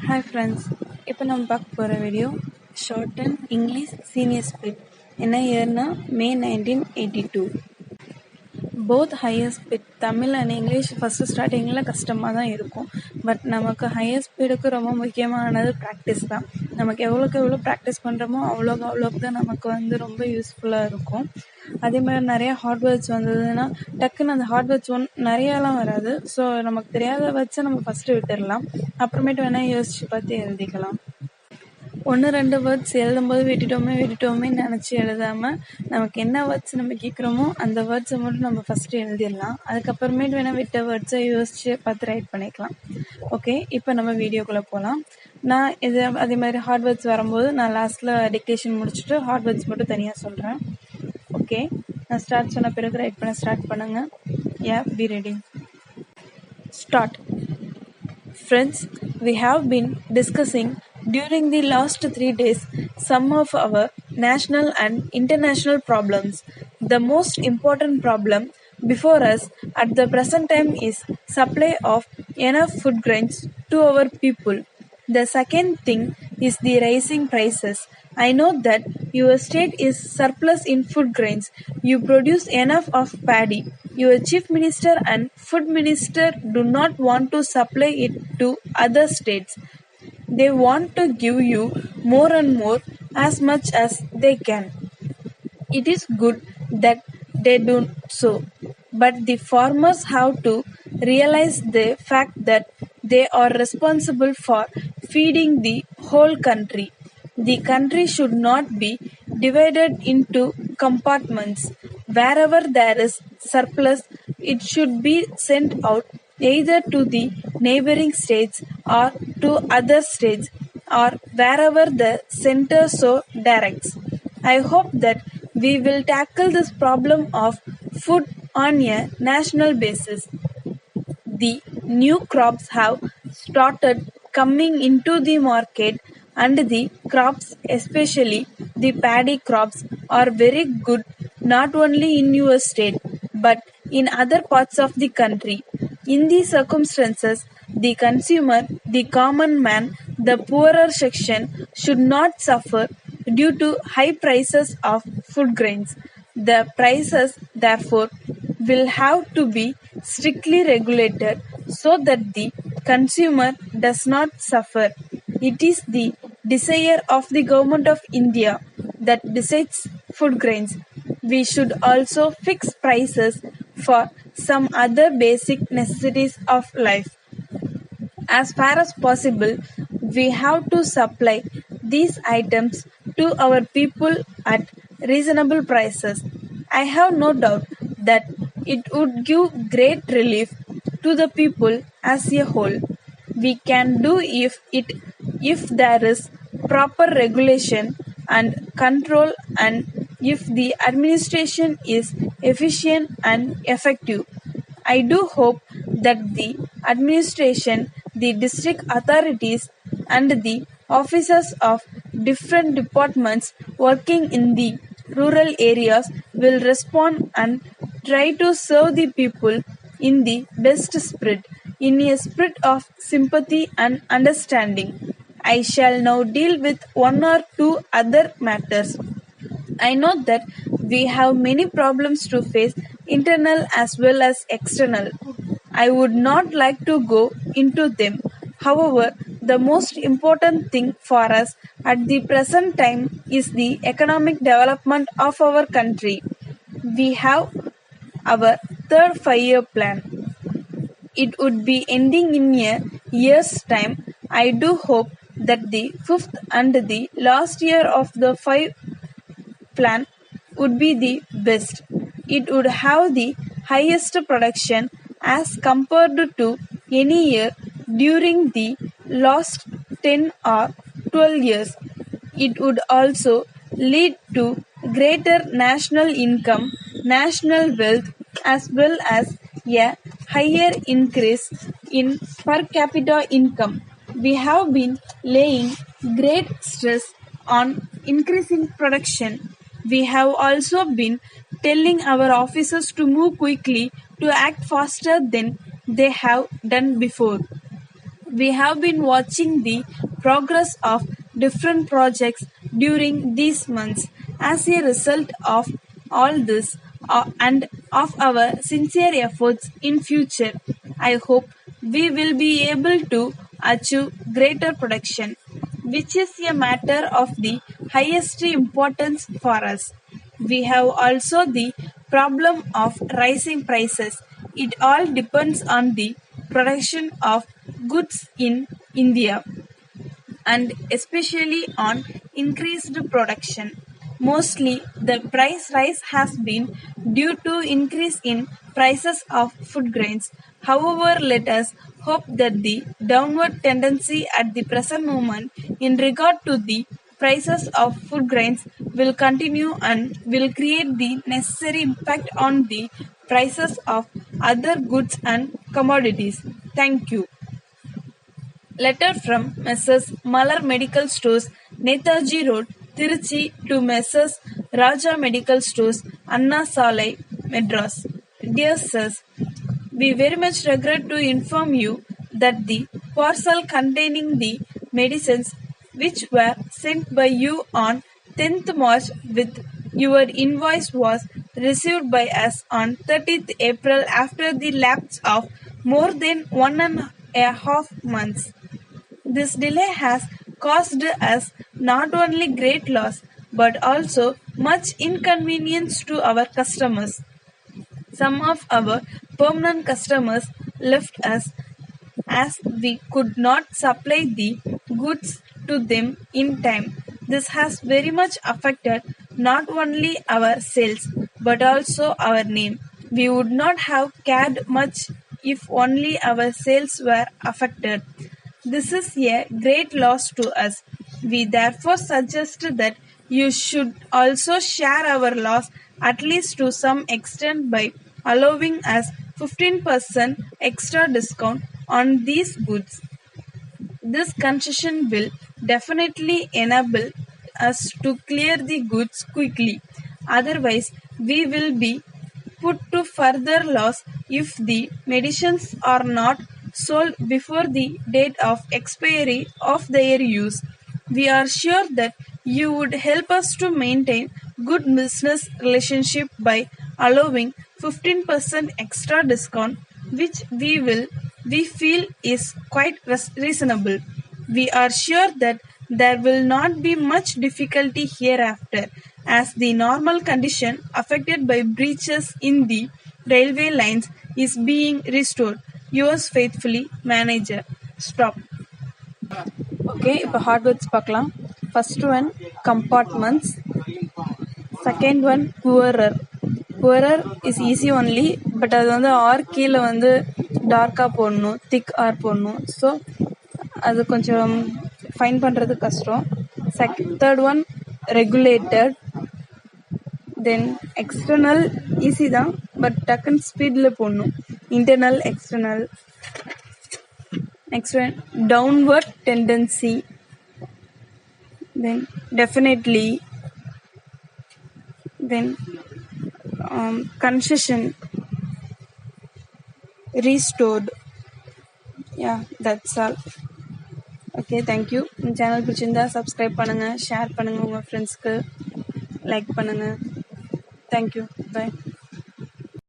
Hi friends, இப்போ நம்ம பார்க்க போகிற video shorthand English senior speed என்ன இயர்னா May 1982. Both higher speed Tamil and English first ஸ்டார்டிங்கில் கஷ்டமாக தான் இருக்கும். பட் நமக்கு ஹையர் ஸ்பீடுக்கு ரொம்ப முக்கியமானது ப்ராக்டிஸ் தான். நமக்கு எவ்வளோக்கு எவ்வளோ ப்ராக்டிஸ் பண்ணுறோமோ அவ்வளோக்கு தான் நமக்கு ரொம்ப யூஸ்ஃபுல்லாக இருக்கும். அதே மாதிரி நிறையா ஹார்ட் வேர்ட்ஸ் வந்ததுன்னா டக்குன்னு அந்த ஹார்ட் வேர்ட்ஸ் நிறையாலாம் வராது. ஸோ நமக்கு தெரியாத வேர்ட்ஸை நம்ம ஃபஸ்ட்டு விட்டுடலாம். அப்புறமேட்டு வேணால் யோசிச்சு பார்த்து எழுதிக்கலாம். 1-2 வேர்ட்ஸ் எழுதும்போது விட்டுட்டோமே நினச்சி எழுதாமல் நமக்கு என்ன வேர்ட்ஸ் நம்ம கேட்குறோமோ அந்த வேர்ட்ஸை மட்டும் நம்ம ஃபஸ்ட்டு எழுதிடலாம். அதுக்கப்புறமேட்டு வேணால் விட்ட வேர்ட்ஸை யோசிச்சு பார்த்து ரைட் பண்ணிக்கலாம். ஓகே, இப்போ நம்ம வீடியோக்குள்ளே போகலாம். நான் அதே மாதிரி ஹார்ட் வேர்ட்ஸ் வரும்போது நான் லாஸ்ட்டில் டிக்டேஷன் முடிச்சுட்டு ஹார்ட் வேர்ட்ஸ் மட்டும் தனியாக சொல்கிறேன். ஓகே, நான் ஸ்டார்ட் சொன்ன பிறகு ரைட் பண்ண ஸ்டார்ட் பண்ணுங்கள். Be ready. Start. Friends, we have been discussing during the last 3 days some of our national and international problems. The most important problem before us at the present time is supply of enough food grains to our people. The second thing is the rising prices. I know that your state is surplus in food grains. You produce enough of paddy. Your chief minister and food minister do not want to supply it to other states. They want to give you more and more as much as they can. It is good that they do so, but the farmers have to realize the fact that they are responsible for feeding the whole country. The country should not be divided into compartments. Wherever there is surplus, it should be sent out either to the neighboring states or to other states or wherever the center so directs. I hope that we will tackle this problem of food on a national basis. The new crops have started coming into the market and the crops, especially the paddy crops, are very good not only in your state but in other parts of the country. In these circumstances, the consumer, the common man, the poorer section should not suffer due to high prices of food grains. The prices, therefore, will have to be strictly regulated so that the consumer does not suffer. It is the desire of the Government of India that decides food grains. We should also fix prices for some other basic necessities of life. As far as possible, we have to supply these items to our people at reasonable prices. I have no doubt that it would give great relief to the people as a whole. We can do if there is proper regulation and control and if the administration is efficient and effective. I do hope that the administration, the district authorities and the officers of different departments working in the rural areas will respond and try to serve the people in the best spirit, in a spirit of sympathy and understanding. I shall now deal with 1 or 2 other matters. I know that we have many problems to face, internal as well as external. I would not like to go into them. However, the most important thing for us at the present time is the economic development of our country. We have our third 5-year plan. It would be ending in a year's time. I do hope that the 5th and the last year of the 5 plan would be the best. It would have the highest production as compared to any year during the last 10 or 12 years. It would also lead to greater national income, national wealth, as well as a higher increase in per capita income. We have been laying great stress on increasing production. We have also been telling our officers to move quickly, to act faster than they have done before. We have been watching the progress of different projects during these months. As a result of all this and of our sincere efforts in future, I hope we will be able to achieve greater production, which is a matter of the highest importance for us. We have also the problem of rising prices. It all depends on the production of goods in India and especially on increased production. Mostly, the price rise has been due to increase in prices of food grains. However, let us hope that the downward tendency at the present moment in regard to the prices of food grains will continue and will create the necessary impact on the prices of other goods and commodities. Thank you. Letter from Messrs. Malar Medical Stores, Netaji Road, Tiruchi to Messrs. Raja Medical Stores, Anna Salai, Madras. Dear Sirs, we very much regret to inform you that the parcel containing the medicines which were sent by you on 10th March with your invoice was received by us on 30th April after the lapse of more than 1.5 months. This delay has caused us not only great loss but also much inconvenience to our customers. Some of our permanent customers left us as we could not supply the goods to them in time. This has very much affected not only our sales but also our name. We would not have cared much if only our sales were affected. This is a great loss to us. We therefore suggest that you should also share our loss at least to some extent by allowing us 15% extra discount on these goods. This concession will definitely enable us to clear the goods quickly. Otherwise, we will be put to further loss if the medicines are not sold before the date of expiry of their use. We are sure that you would help us to maintain good business relationship by allowing 15% extra discount, which we feel is quite reasonable. We are sure that there will not be much difficulty hereafter, as the normal condition affected by breaches in the railway lines is being restored. Yours faithfully, manager. Stop. Okay, இப்போ hard words பார்க்கலாம். First one, compartments. Second one, poorer. Poorer is easy only, but அது வந்து R கீழே வந்து டார்க்காக போடணும், திக் R போடணும். So அது கொஞ்சம் ஃபைன் பண்ணுறது கஷ்டம். Third one, regulated. தென் எக்ஸ்டர்னல் ஈஸி தான், பட் டக்குன்னு ஸ்பீடில் போடணும். Internal, external. Next one, downward tendency. Then definitely. Then concession. Restored. Yeah, that's all. Okay, thank you. Channel பிடிச்சிருந்தா subscribe பண்ணுங்க, share பண்ணுங்க, உங்க friends க்கு like பண்ணுங்க. Thank you. Bye.